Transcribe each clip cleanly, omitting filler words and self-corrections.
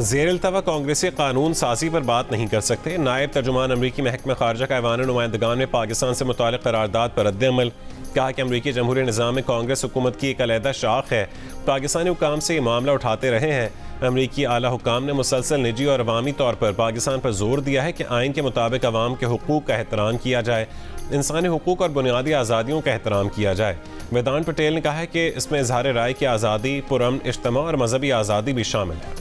ज़ेर-इल्तवा कांग्रेसी कानून साजी पर बात नहीं कर सकते। नायब तर्जुमान अमरीकी महकमा खारजा का ऐवान नुमाइंदगान में पाकिस्तान से मुताल्लिक़ करारदाद पर रद्द-ए-अमल। कहा कि अमरीकी जमहूरी निज़ाम में कांग्रेस हुकूमत की एक अलहदा शाख है। पाकिस्तानी हुकाम से ये मामला उठाते रहे हैं। अमरीकी आला हुकाम ने मुसलसल निजी और अवामी तौर पर पाकिस्तान पर जोर दिया है कि आइन के मुताबिक अवाम के हुकूक का एहतराम किया जाए, इंसानी हुकूक और बुनियादी आज़ादियों का एहतराम किया जाए। वेदांत पटेल ने कहा है कि इसमें इजहार राय की आज़ादी, पुरअमन इज्तिमा और मजहबी आज़ादी भी शामिल है।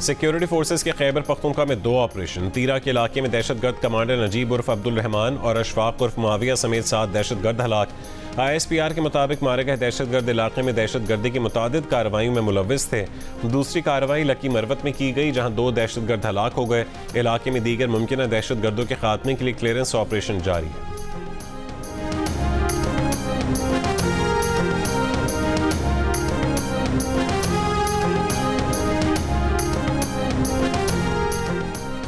सिक्योरिटी फोर्सेस के खैबर पख्तूनख्वा में 2 ऑपरेशन। तीरा के इलाके में दहशतगर्द कमांडर नजीब उर्फ अब्दुल रहमान और अशफाक उर्फ माविया समेत 7 दहशतगर्द हलाक। ISPR के मुताबिक मारे गए दहशतगर्द इलाके में दहशतगर्दी की मुतादिद कार्रवाइयों में मुलव्विस थे। दूसरी कार्रवाई लकी मरवत में की गई, जहां 2 दहशतगर्द हलाक हो गए। इलाके में दीगर मुमकिन दहशतगर्दों के खात्मे के लिए क्लियरेंस ऑपरेशन जारी है।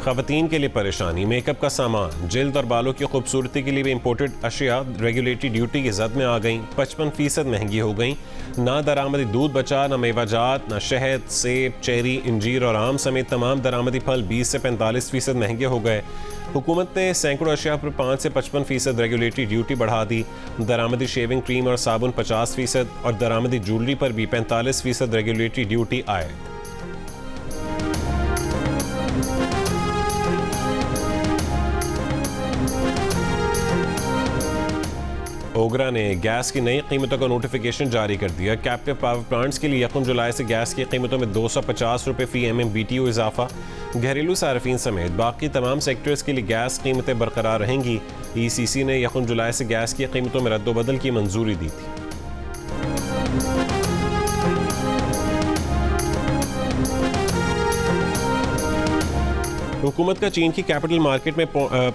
ख़वातीन के लिए परेशानी। मेकअप का सामान, जिल्द और बालों की खूबसूरती के लिए भी इम्पोर्टेड अशिया रेगुलेटरी ड्यूटी की जद में आ गई। 55% महंगी हो गई। ना दरामदी दूध बचा, न मेवाजात, न शहद, सेब, चेरी, इंजीर और आम समेत तमाम दरामदी फल 20 से 45% महंगे हो गए। हुकूमत ने सैकड़ों अशिया पर 5 से 55% रेगुलेटरी ड्यूटी बढ़ा दी। दरामदी शेविंग क्रीम और साबुन 50% और दरामदी ज्वेलरी पर भी 45% रेगुलेटरी ड्यूटी आए। ओगरा ने गैस की नई कीमतों का नोटिफिकेशन जारी कर दिया। कैप्टिव पावर प्लांट्स के लिए 1 जुलाई से गैस की कीमतों में 250 रुपये फी MMBTU इजाफा। घरेलू सार्फिन समेत बाकी तमाम सेक्टर्स के लिए गैस कीमतें बरकरार रहेंगी। ECC ने 1 जुलाई से गैस की कीमतों में रद्दोबदल की मंजूरी दी थी। हुकूमत का चीन की कैपिटल मार्केट में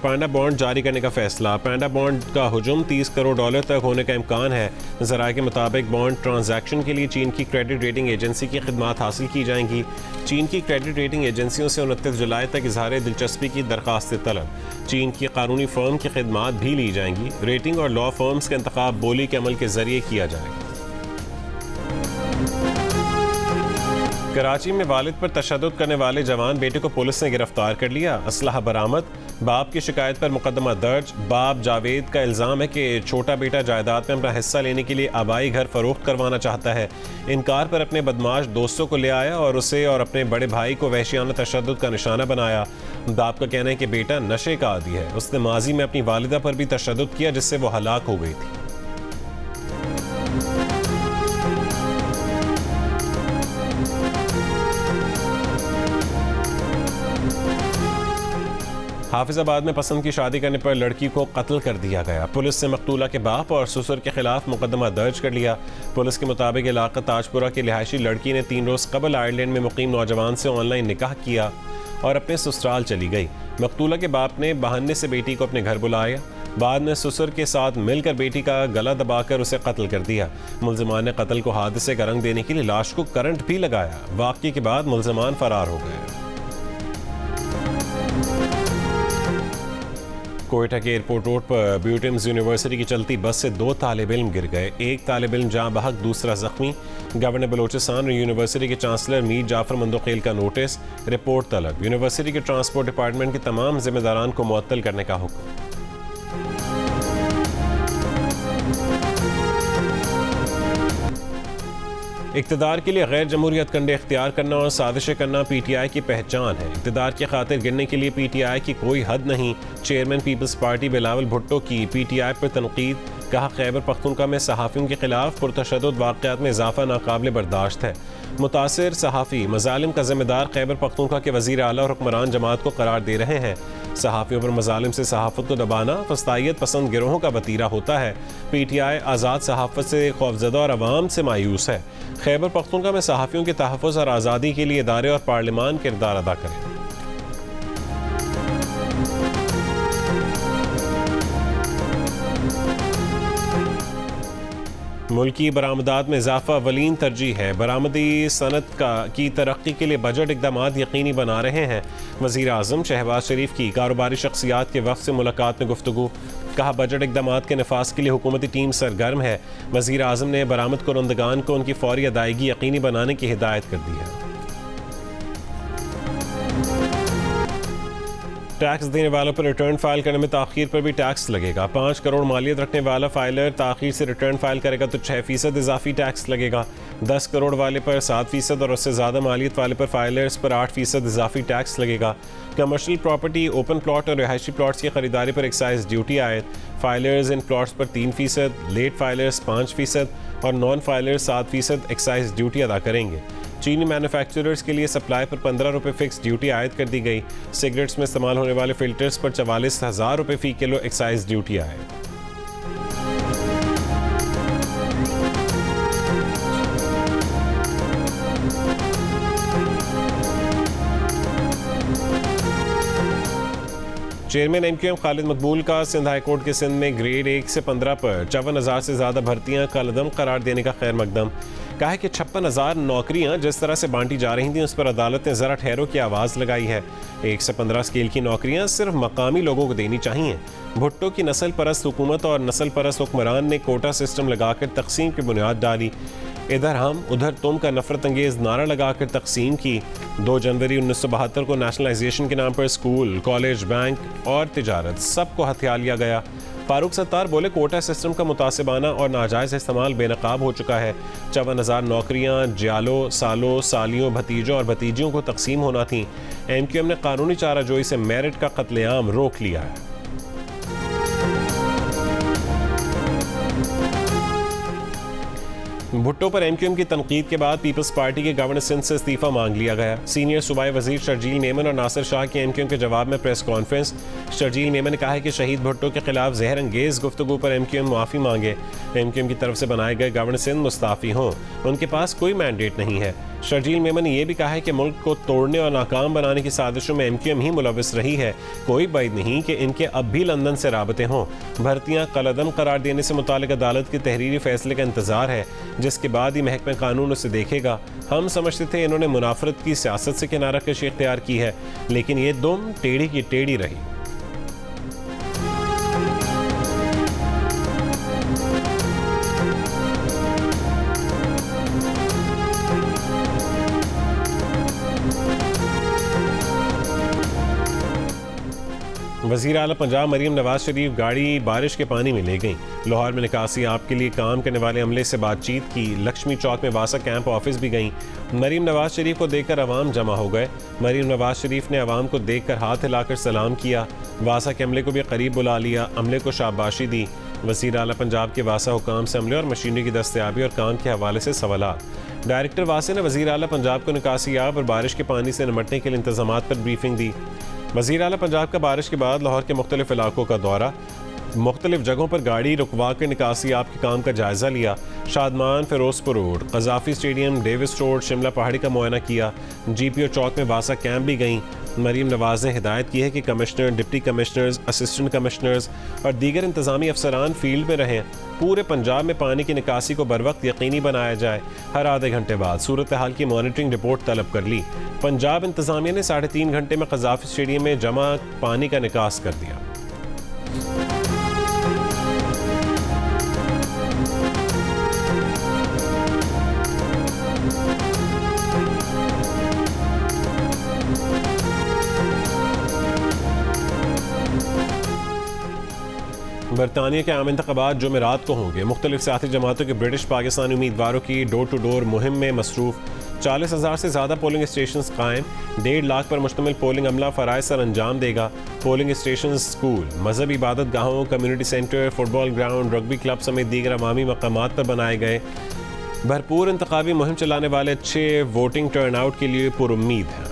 पांडा बॉन्ड जारी करने का फैसला। पांडा बॉन्ड का हुजूम $30 करोड़ तक होने का इम्कान है। ज़राए के मुताबिक बॉन्ड ट्रांजैक्शन के लिए चीन की क्रेडिट रेटिंग एजेंसी की खिदमात हासिल की जाएंगी। चीन की क्रेडिट रेटिंग एजेंसियों से 29 जुलाई तक इजहार दिलचस्पी की दरख्वास्त तलब। चीन की कानूनी फर्म की खिदमात भी ली जाएंगी। रेटिंग और लॉ फर्म्स का इंतखाब बोली के अमल के जरिए किया जाएगा। कराची में वालिद पर तशद्दुद करने वाले जवान बेटे को पुलिस ने गिरफ्तार कर लिया। असलहा बरामद। बाप की शिकायत पर मुकदमा दर्ज। बाप जावेद का इल्ज़ाम है कि छोटा बेटा जायदाद में अपना हिस्सा लेने के लिए आबाई घर फरोख्त करवाना चाहता है। इनकार पर अपने बदमाश दोस्तों को ले आया और उसे और अपने बड़े भाई को वहशियाना तशद्दुद का निशाना बनाया। बाप का कहना है कि बेटा नशे का आदी है। उसने माजी में अपनी वालिदा पर भी तशद्दुद किया, जिससे वो हलाक हो गई थी। हाफिजाबाद में पसंद की शादी करने पर लड़की को कत्ल कर दिया गया। पुलिस ने मकतूला के बाप और ससुर के खिलाफ मुकदमा दर्ज कर लिया। पुलिस के मुताबिक इलाका ताजपुरा की रिहायशी लड़की ने 3 रोज़ कबल आयरलैंड में मुकीम नौजवान से ऑनलाइन निकाह किया और अपने ससुराल चली गई। मकतूला के बाप ने बहाने से बेटी को अपने घर बुलाया। बाद में ससुर के साथ मिलकर बेटी का गला दबाकर उसे कत्ल कर दिया। मुल्जिमान ने कत्ल को हादसे का रंग देने के लिए लाश को करंट भी लगाया। वाक़ये के बाद मुल्जिमान फरार हो गए। कोयटा के एयरपोर्ट रोड पर ब्यूटिम्स यूनिवर्सिटी की चलती बस से 2 तालिब इल्म गिर गए। एक तालिब इल्म जाँ बहक, दूसरा जख्मी। गवर्नर बलोचिस्तान और यूनिवर्सिटी के चांसलर मीर जाफर मंदोखेल का नोटिस। रिपोर्ट तलब। यूनिवर्सिटी के ट्रांसपोर्ट डिपार्टमेंट के तमाम जिम्मेदारान को मुअत्तल करने का हुक्म। इक़्तिदार के लिए गैर जमहूरियत कंडे इख्तियार करना और साजिशें करना PTI की पहचान है। इक़्तिदार की खातिर गिरने के लिए PTI की कोई हद नहीं। Chairman peoples party Bilawal Bhutto की PTI पर तनकीद। कहा, खैबर पख्तूनख्वा में सहाफ़ियों के खिलाफ पुरतशद्दुद वाक़यात में इजाफा नाकाबिल बर्दाश्त है। मुतासिर सहाफ़ी मज़ालिम का ज़िम्मेदार खैबर पख्तूनख्वा के वज़ीर आला और हुक्मरान जमात को करार दे रहे हैं। सहाफ़ियों पर मज़ालिम से सहाफ़त को दबाना फस्तायत पसंद गिरोहों का वतीरा होता है। PTI आज़ाद सहाफ़त से खौफज़दा और अवाम से मायूस है। खैबर पख्तूनख्वा में सहाफ़ियों के तहफ़्फ़ुज़ और आज़ादी के लिए इदारे और पार्लिमान किरदार अदा करें। मुल्की बरामदात में इजाफा वलीन तरजीह है। बरामदी सनत की तरक्की के लिए बजट इकदाम यकीनी बना रहे हैं। वज़ीर आज़म शहबाज शरीफ की कारोबारी शख्सियात के वक्त से मुलाकात में गुफ्तगू। कहा बजट इकदाम के नफाज के लिए हुकूमती टीम सरगर्म है। वज़ीर आज़म ने बरामद कुरंदगान को उनकी फौरी अदायगी यकीनी बनाने की हिदायत कर दी है। टैक्स देने वालों पर रिटर्न फाइल करने में ताख़ीर पर भी टैक्स लगेगा। 5 करोड़ मालियत रखने वाला फाइलर ताख़ीर से रिटर्न फाइल करेगा तो 6% इजाफी टैक्स लगेगा। 10 करोड़ वाले पर 7% और उससे ज़्यादा मालियत वाले पर फाइलर्स पर 8% इजाफी टैक्स लगेगा। कमर्शियल प्रॉपर्टी, ओपन प्लॉट और रिहायशी प्लॉट्स की खरीदारी पर एक्साइज ड्यूटी आयद। फाइलर्स इन प्लॉट्स पर 3%, लेट फाइलर्स 5% और नॉन फाइलर्स 7% एक्साइज ड्यूटी अदा करेंगे। चीनी मैन्युफैक्चरर्स के लिए सप्लाई पर 15 रुपये फिक्स ड्यूटी आयद कर दी गई। सिगरेट्स में इस्तेमाल होने वाले फिल्टर्स पर 44,000 रुपये फ़ी किलो एक्साइज ड्यूटी आयद। चेयरमैन MQM खालिद मकबूल का सिंध हाई कोर्ट के सिंध में ग्रेड 1 से 15 पर 54,000 से ज़्यादा भर्तियां कलअदम करार देने का खैर मकदम। कहा है कि 56,000 नौकरियां जिस तरह से बांटी जा रही थी उस पर अदालत ने ज़रा ठहरो की आवाज़ लगाई है। 1 से 15 स्केल की नौकरियां सिर्फ मकामी लोगों को देनी चाहिए। भुट्टो की नस्ल परस्त हुकूमत और नस्ल परस्त हुक्मरान ने कोटा सिस्टम लगाकर तकसीम की बुनियाद डाली। इधर हम उधर तुम का नफरत अंगेज नारा लगाकर तकसीम की। 2 जनवरी 1972 को नेशनलाइजेशन के नाम पर स्कूल, कॉलेज, बैंक और तिजारत सबको हथिया लिया गया। फारूक सत्तार बोले कोटा सिस्टम का मुतासिबाना और नाजायज़ इस्तेमाल बेनकाब हो चुका है। 54,000 नौकरियां जियालों, सालों, सालियों, भतीजों और भतीजियों को तकसीम होना थी। MQM ने कानूनी चाराजोई से मेरिट का कत्लेआम रोक लिया है। भुट्टो पर MQM की तनकीद के बाद पीपल्स पार्टी के गवर्नर सिंध से इस्तीफा मांग लिया गया। सीनियर सूबाई वजीर शर्जील मेमन और नासिर शाह की MQM के जवाब में प्रेस कॉन्फ्रेंस। शर्जील मेमन ने कहा है कि शहीद भुट्टो के खिलाफ जहर अंगेज गुफ्तगू पर MQM माफ़ी मांगे। MQM की तरफ से बनाए गए गवर्नर सिंध मुस्ताफ़ी हों, उनके पास कोई मैंडेट नहीं है। शर्जील मेमन ने यह भी कहा है कि मुल्क को तोड़ने और नाकाम बनाने की साजिशों में MQM ही मुलविस रही है। कोई बात नहीं कि इनके अब भी लंदन से राबते हों। भर्तियाँ कलअदम करार देने से मुतालिक अदालत के तहरीरी फैसले का इंतजार है, जिसके बाद ही महकमा कानून उसे देखेगा। हम समझते थे इन्होंने मुनाफरत की सियासत से किनारा कशी इख्तियार की है, लेकिन ये दुम टेढ़ी की टेढ़ी रही। वज़ीर आला पंजाब मरीम नवाज शरीफ गाड़ी बारिश के पानी में ले गई। लाहौर में निकासी आपके लिए काम करने वाले अमले से बातचीत की। लक्ष्मी चौक में वासा कैंप ऑफिस भी गई। मरीम नवाज शरीफ को देखकर अवाम जमा हो गए। मरीम नवाज शरीफ ने अवाम को देखकर हाथ हिलाकर सलाम किया। वासा के अमले को भी करीब बुला लिया, अमले को शाबाशी दी। वज़ीर आला पंजाब के वासा हुकाम से अमले और मशीनरी की दस्तयाबी और काम के हवाले से सवालात। डायरेक्टर वासे ने वज़ीर आला पंजाब को निकासी आब और बारिश के पानी से निमटने के लिए इंतजामात पर ब्रीफिंग दी। वज़ीर आला पंजाब का बारिश के बाद लाहौर के मुख्तलिफ इलाकों का दौरा, मुख्तलिफ जगहों पर गाड़ी रुकवा कर निकासी आप के काम का जायज़ा लिया। Shadman, Ferozepur road, Gaddafi stadium, Davis road, Shimla Pahari का मुआयना किया। GPO चौक में वासा कैंप भी गईं। मरीम नवाज ने हिदायत की है कि commissioner, deputy commissioners, assistant commissioners और दीगर इंतज़ामी अफसरान फील्ड में रहें। पूरे पंजाब में पानी की निकासी को बर वक्त यकीनी बनाया जाए। हर आधे घंटे बाद सूरत हाल की मॉनिटरिंग रिपोर्ट तलब कर ली। पंजाब इंतज़ामिया ने 3.5 घंटे में कज़ाफ़ी स्टेडियम में जमा पानी का निकास कर दिया। बरतानिया के आम इंतख़ाबात जुमेरात को होंगे। मुख्तलिफ सियासी जमातों के ब्रिटिश पाकिस्तानी उम्मीदवारों की डोर टू डोर मुहिम में मसरूफ़। 40,000 से ज़्यादा पोलिंग स्टेशन कायम। 1.5 लाख पर मुश्तमिल पोलिंग अमला फ़राइज़ सर अंजाम देगा। पोलिंग स्टेशन स्कूल, मजहबी इबादत गाहों, community centre, football ground, rugby club समेत दीगर अवामी मकामात पर बनाए गए। भरपूर इंतखाबी मुहिम चलाने वाले अच्छे वोटिंग टर्न आउट के लिए पुरुम्मीद हैं।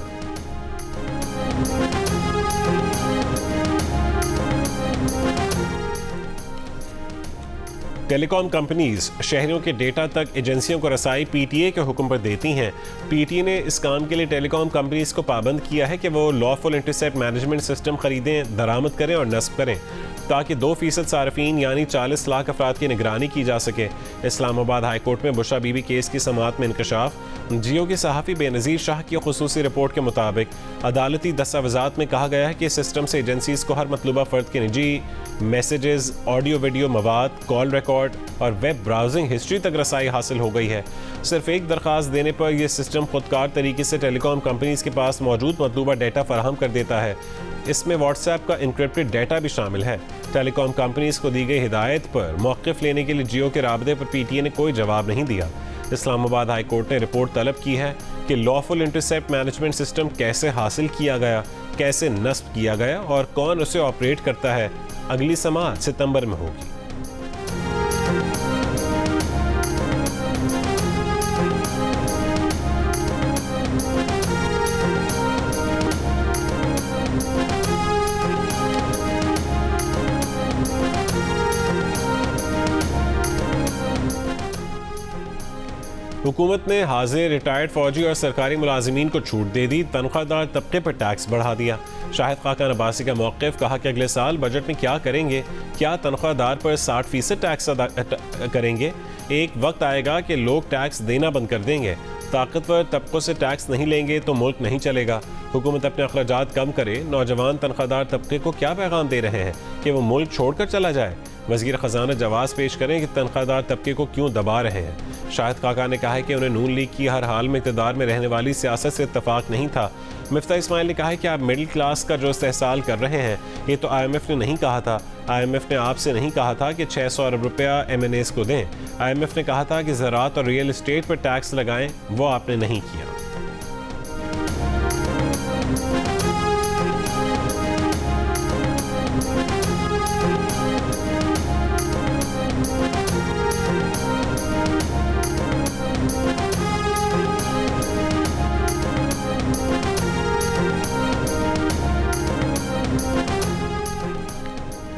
टेलीकॉम कंपनीज शहरियों के डेटा तक एजेंसियों को रसाई PTA के हुक्म पर देती हैं। PTA ने इस काम के लिए टेलीकॉम कंपनीज को पाबंद किया है कि वो लॉफुल इंटरसेप्ट मैनेजमेंट सिस्टम खरीदें, दरामद करें और नस्ब करें। ताकि 2% सार्फिन यानी 40 लाख अफराद की निगरानी की जा सके। इस्लामाबाद हाई कोर्ट में बुशरा बीबी केस की समाअत में इंकशाफ। जियो के सहाफ़ी बेनज़ीर शाह की खुसूसी रिपोर्ट के मुताबिक अदालती दस्तावेज़ात में कहा गया है कि सिस्टम से एजेंसीज़ को हर मतलूबा फ़र्द के निजी मैसेजेस, ऑडियो वीडियो मवाद, कॉल रिकॉर्ड और वेब ब्राउजिंग हिस्ट्री तक रसाई हासिल हो गई है। सिर्फ एक दरख्वास्त देने पर यह सिस्टम खुदकार तरीके से टेलीकॉम कंपनीज के पास मौजूद मतलूबा डेटा फराहम कर देता है। इसमें व्हाट्सएप का इंक्रिप्टेड डेटा भी शामिल है। टेलीकॉम कंपनीज को दी गई हिदायत पर मौक़िफ़ लेने के लिए जियो के राबते पर PTA ने कोई जवाब नहीं दिया। इस्लामाबाद हाई कोर्ट ने रिपोर्ट तलब की है कि लॉफुल इंटरसेप्ट मैनेजमेंट सिस्टम कैसे हासिल किया गया, कैसे नस्ब किया गया और कौन उसे ऑपरेट करता है। अगली समाअत सितंबर में होगी। हुकूमत ने हाजिर, रिटायर्ड फौजी और सरकारी मुलाजिमीन को छूट दे दी। तनख्वाहदार तबके पर टैक्स बढ़ा दिया। शाहिद खाकान अब्बासी का मौक़िफ़, कहा कि अगले साल बजट में क्या करेंगे? क्या तनख्वाहदार पर 60% टैक्स अदा करेंगे? एक वक्त आएगा कि लोग टैक्स देना बंद कर देंगे। ताकतवर तबकों से टैक्स नहीं लेंगे तो मुल्क नहीं चलेगा। हुकूमत अपने अखराजात कम करे। नौजवान तनख्वाहदार तबके को क्या पैगाम दे रहे हैं कि वो मुल्क छोड़कर चला जाए? वज़ीर ख़जाना जवाब पेश करें कि तनख्वाहदार तबके को क्यों दबा रहे हैं। शाहिद खाका ने कहा है कि उन्हें नून लीग की हर हाल में इक़्तिदार में रहने वाली सियासत से इत्तफाक नहीं था। मिफ्ता इस्माइल ने कहा है कि आप मिडिल क्लास का जो इस्तेहसाल कर रहे हैं, ये तो IMF ने नहीं कहा था। IMF ने आपसे नहीं कहा था कि 600 अरब रुपया MNAs को दें। IMF ने कहा था कि ज़राअत और रियल इस्टेट पर टैक्स लगाएं, वो आपने नहीं किया।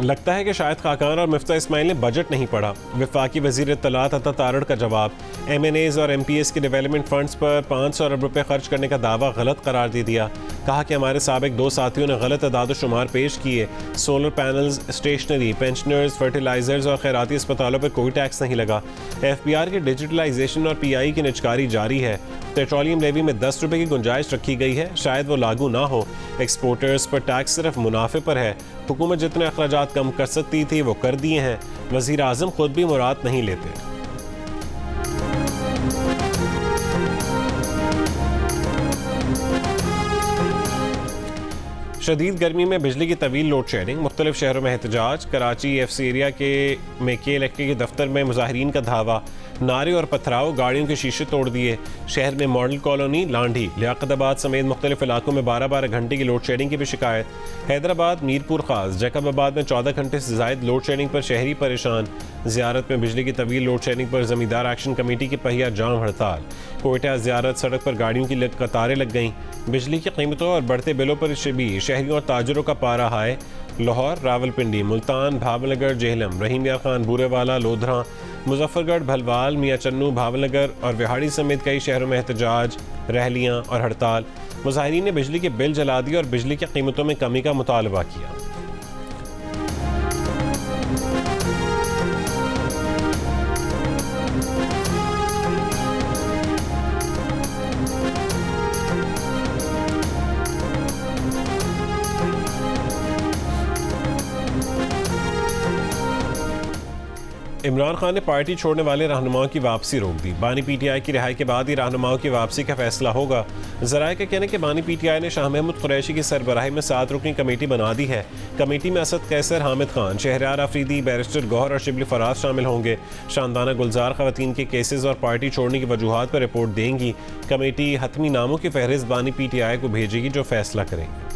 लगता है कि शाहिद खाकान और मिफ्ता इस्माइल ने बजट नहीं पढ़ा। वफाकी वज़ीर इत्तलात अता तारड़ का जवाब, MNAs और MPS के डेवलपमेंट फंड्स पर 500 अरब रुपये खर्च करने का दावा गलत करार दे दिया। कहा कि हमारे साबिक 2 साथियों ने गलत अदाद शुमार पेश किए। Solar panels, stationery, pensioners, fertilisers और खैराती अस्पतालों पर कोई टैक्स नहीं लगा। FBR के डिजिटलाइजेशन और PI की निचकारी जारी है। पेट्रोलियम लेवी में 10 रुपये की गुंजाइश रखी गई है, शायद वो लागू ना हो। एक्सपोर्टर्स पर टैक्स सिर्फ मुनाफे पर है। हुकूमत जितने अखराजात कम कर सकती थी वो कर दिए हैं। वज़ीर आज़म खुद भी मुराद नहीं लेते। शदीद गर्मी में बिजली की तवील लोड शेडिंग, मुख्तलिफ शहरों में एहतजाज। कराची FC एरिया में के इलेक्ट्रिक के दफ्तर में मुजाहिरीन का धावा, नारे और पथराव, गाड़ियों के शीशे तोड़ दिए। शहर में मॉडल कॉलोनी, लांढी, लियाकताबाद समेत मुख्तलिफ इलाकों में 12-12 घंटे की लोड शेडिंग की भी शिकायत। हैदराबाद, मीरपुर खास, जैकबाबाद में 14 घंटे से ज़ायद लोड शेडिंग पर शहरी परेशान। ज़ियारत में बिजली की तवील लोड शेडिंग पर ज़मींदार एक्शन कमेटी की पहिया जाम हड़ताल। कोयटा ज़ियारत सड़क पर गाड़ियों की कतारें लग गईं। बिजली की कीमतों और बढ़ते बिलों पर भी शहरियों और ताजरों का पारा हाय। लाहौर, रावलपिंडी, मुल्तान, भावनगर, जेहलम, रहीम यार खान, बूरेवाला, लोधरा, मुजफ्फरगढ़, भलवाल, मियाँ चन्नू, भावनगर और विहाड़ी समेत कई शहरों में एहतजाज, रैलियाँ और हड़ताल। मुजाहिरीन ने बिजली के बिल जला दिए और बिजली की कीमतों में कमी का मुतालबा किया। इमरान खान ने पार्टी छोड़ने वाले रहनुमाओं की वापसी रोक दी। बानी PTI की रिहाई के बाद ही रहनुमाओं की वापसी का फैसला होगा। ज़राए का कहना है कि बानी PTI ने शाह महमूद कुरैशी की सरबराही में 7 रुकनी कमेटी बना दी है। कमेटी में असद कैसर, हामिद खान, शहरयार आफरीदी, बैरिस्टर गौहर और शिबली फराज शामिल होंगे। शानदाना गुलजार खवातीन के केसेस और पार्टी छोड़ने की वजूहात पर रिपोर्ट देंगी। कमेटी हतमी नामों की फहरिस्त बानी PTI को भेजेगी जो फैसला करेंगे।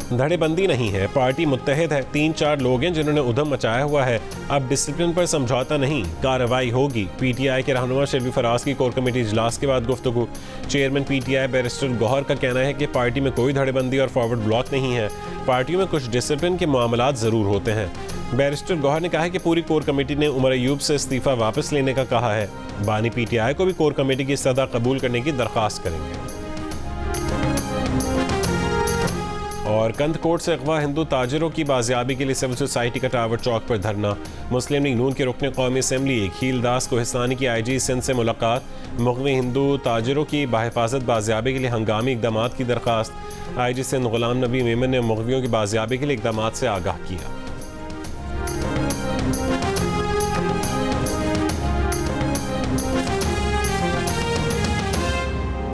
धड़ेबंदी नहीं है, पार्टी मुत्तहिद है। 3-4 लोग हैं जिन्होंने उधम मचाया हुआ है। अब डिसिप्लिन पर समझौता नहीं, कार्रवाई होगी। PTI के रहनुमा शिबली फराज की कोर कमेटी इजलास के बाद गुफ्तगू। चेयरमैन PTI बैरिस्टर गौहर का कहना है कि पार्टी में कोई धड़ेबंदी और फॉरवर्ड ब्लॉक नहीं है। पार्टियों में कुछ डिसिप्लिन के मामलात ज़रूर होते हैं। बैरिस्टर गौहर ने कहा है कि पूरी कोर कमेटी ने उमर अयूब से इस्तीफा वापस लेने का कहा है। बानी पीटीआई को भी कोर कमेटी की सदा कबूल करने की दरख्वास्त करेंगे। और कंदकोट से अगवा हिंदू ताजिरों की बाजियाबी के लिए सिविल सोसाइटी का टावर चौक पर धरना। मुस्लिम लीग नून के रुकन कौमी असम्बली खील दास कोहिस्तानी की IG सिंध से मुलाकात। मुग़वी हिंदू ताजिरों की बाहिफाजत बाजियाबी के लिए हंगामी इकदाम की दरख्वास्त। IG सिंध गुलाम नबी मेमन ने मुग़वियों की बाजियाबी के लिए इकदाम से आगाह किया।